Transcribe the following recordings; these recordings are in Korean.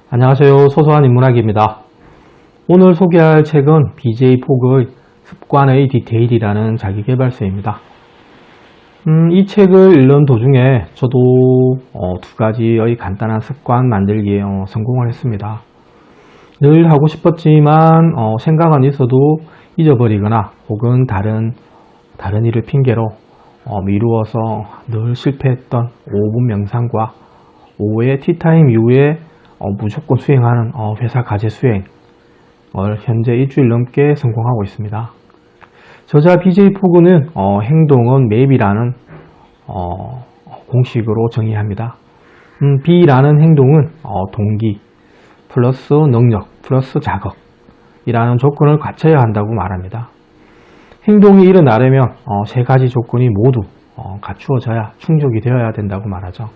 안녕하세요. 소소한 인문학입니다. 오늘 소개할 책은 BJ 폭의 습관의 디테일이라는 자기계발서입니다. 이 책을 읽는 도중에 저도 두 가지의 간단한 습관 만들기에 성공을 했습니다. 늘 하고 싶었지만 생각은 있어도 잊어버리거나 혹은 다른 일을 핑계로 미루어서 늘 실패했던 5분 명상과 오후에 티타임 이후에 무조건 수행하는 회사 과제 수행을 현재 일주일 넘게 성공하고 있습니다. 저자 BJ 포그는 행동은 맵이라는 공식으로 정의합니다. B라는 행동은 동기 플러스 능력 플러스 자극이라는 조건을 갖춰야 한다고 말합니다. 행동이 일어나려면 세 가지 조건이 모두 갖추어져야 충족이 되어야 된다고 말하죠.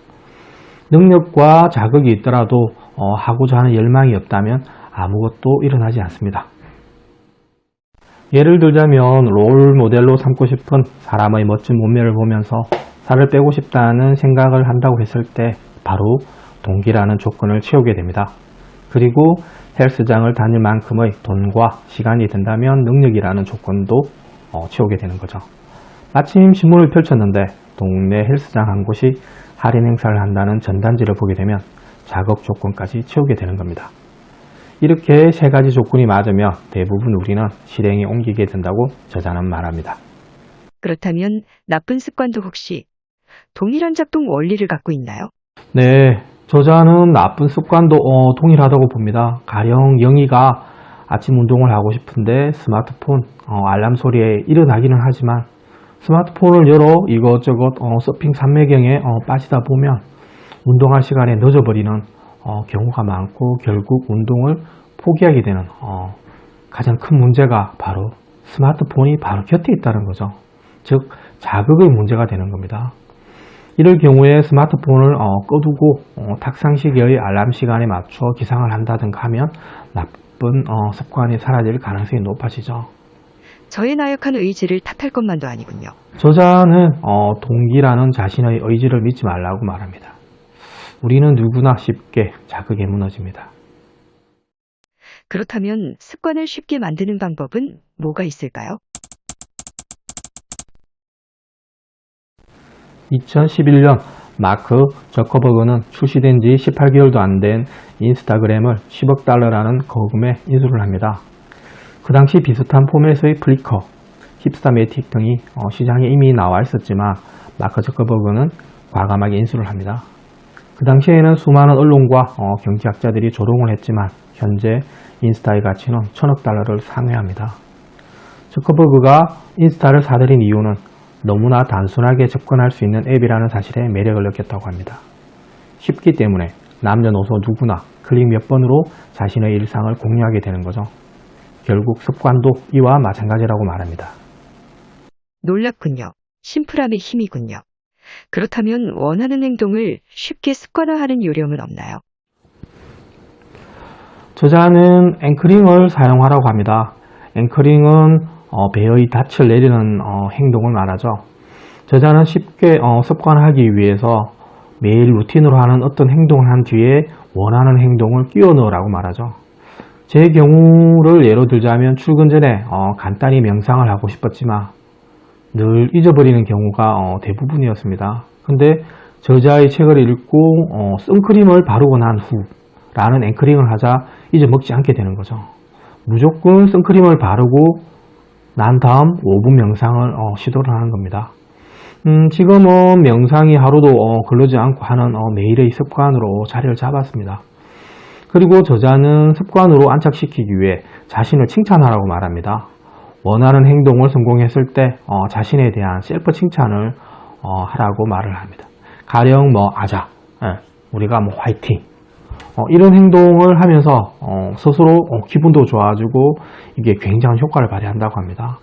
능력과 자극이 있더라도 하고자 하는 열망이 없다면 아무것도 일어나지 않습니다. 예를 들자면 롤 모델로 삼고 싶은 사람의 멋진 몸매를 보면서 살을 빼고 싶다는 생각을 한다고 했을 때 바로 동기라는 조건을 채우게 됩니다. 그리고 헬스장을 다닐 만큼의 돈과 시간이 든다면 능력이라는 조건도 채우게 되는 거죠. 마침 신문을 펼쳤는데 동네 헬스장 한 곳이 할인 행사를 한다는 전단지를 보게 되면 자극 조건까지 채우게 되는 겁니다. 이렇게 세 가지 조건이 맞으면 대부분 우리는 실행에 옮기게 된다고 저자는 말합니다. 그렇다면 나쁜 습관도 혹시 동일한 작동 원리를 갖고 있나요? 네, 저자는 나쁜 습관도 동일하다고 봅니다. 가령 영희가 아침 운동을 하고 싶은데 스마트폰 알람 소리에 일어나기는 하지만 스마트폰을 열어 이것저것 서핑 산매경에 빠지다 보면 운동할 시간에 늦어버리는 경우가 많고 결국 운동을 포기하게 되는 가장 큰 문제가 바로 스마트폰이 바로 곁에 있다는 거죠. 즉 자극의 문제가 되는 겁니다. 이럴 경우에 스마트폰을 꺼두고 탁상시계의 알람 시간에 맞춰 기상을 한다든가 하면 나쁜 습관이 사라질 가능성이 높아지죠. 저의 나약한 의지를 탓할 것만도 아니군요. 저자는 동기라는 자신의 의지를 믿지 말라고 말합니다. 우리는 누구나 쉽게 자극에 무너집니다. 그렇다면 습관을 쉽게 만드는 방법은 뭐가 있을까요? 2011년 마크 저커버그는 출시된 지 18개월도 안 된 인스타그램을 10억 달러라는 거금에 인수를 합니다. 그 당시 비슷한 포맷의 플리커, 힙스타매틱 등이 시장에 이미 나와 있었지만 마크 저커버그는 과감하게 인수를 합니다. 그 당시에는 수많은 언론과 경제학자들이 조롱을 했지만 현재 인스타의 가치는 1000억 달러를 상회합니다. 저커버그가 인스타를 사들인 이유는 너무나 단순하게 접근할 수 있는 앱이라는 사실에 매력을 느꼈다고 합니다. 쉽기 때문에 남녀노소 누구나 클릭 몇 번으로 자신의 일상을 공유하게 되는 거죠. 결국 습관도 이와 마찬가지라고 말합니다. 놀랍군요. 심플함의 힘이군요. 그렇다면 원하는 행동을 쉽게 습관화하는 요령은 없나요? 저자는 앵커링을 사용하라고 합니다. 앵커링은 배의 닻을 내리는 행동을 말하죠. 저자는 쉽게 습관화하기 위해서 매일 루틴으로 하는 어떤 행동을 한 뒤에 원하는 행동을 끼워 넣으라고 말하죠. 제 경우를 예로 들자면 출근 전에 간단히 명상을 하고 싶었지만 늘 잊어버리는 경우가 대부분이었습니다. 근데 저자의 책을 읽고 선크림을 바르고 난 후 라는 앵커링을 하자 잊어먹지 않게 되는 거죠. 무조건 선크림을 바르고 난 다음 5분 명상을 시도를 하는 겁니다. 지금은 명상이 하루도 걸르지 않고 하는 매일의 습관으로 자리를 잡았습니다. 그리고 저자는 습관으로 안착시키기 위해 자신을 칭찬하라고 말합니다. 원하는 행동을 성공했을 때 자신에 대한 셀프 칭찬을 하라고 말을 합니다. 가령 아자, 우리가 화이팅, 이런 행동을 하면서 스스로 기분도 좋아지고 이게 굉장한 효과를 발휘한다고 합니다.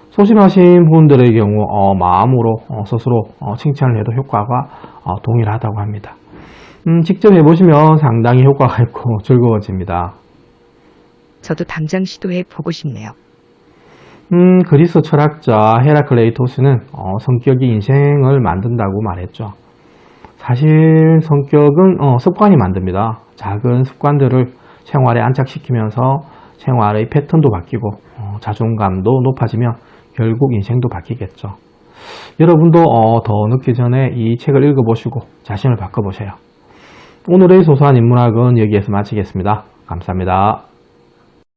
소심하신 분들의 경우 마음으로 스스로 칭찬을 해도 효과가 동일하다고 합니다. 직접 해보시면 상당히 효과가 있고 즐거워집니다. 저도 당장 시도해 보고 싶네요. 그리스 철학자 헤라클레이토스는 성격이 인생을 만든다고 말했죠. 사실 성격은 습관이 만듭니다. 작은 습관들을 생활에 안착시키면서 생활의 패턴도 바뀌고 자존감도 높아지면 결국 인생도 바뀌겠죠. 여러분도 더 늦기 전에 이 책을 읽어보시고 자신을 바꿔보세요. 오늘의 소소한 인문학은 여기에서 마치겠습니다. 감사합니다.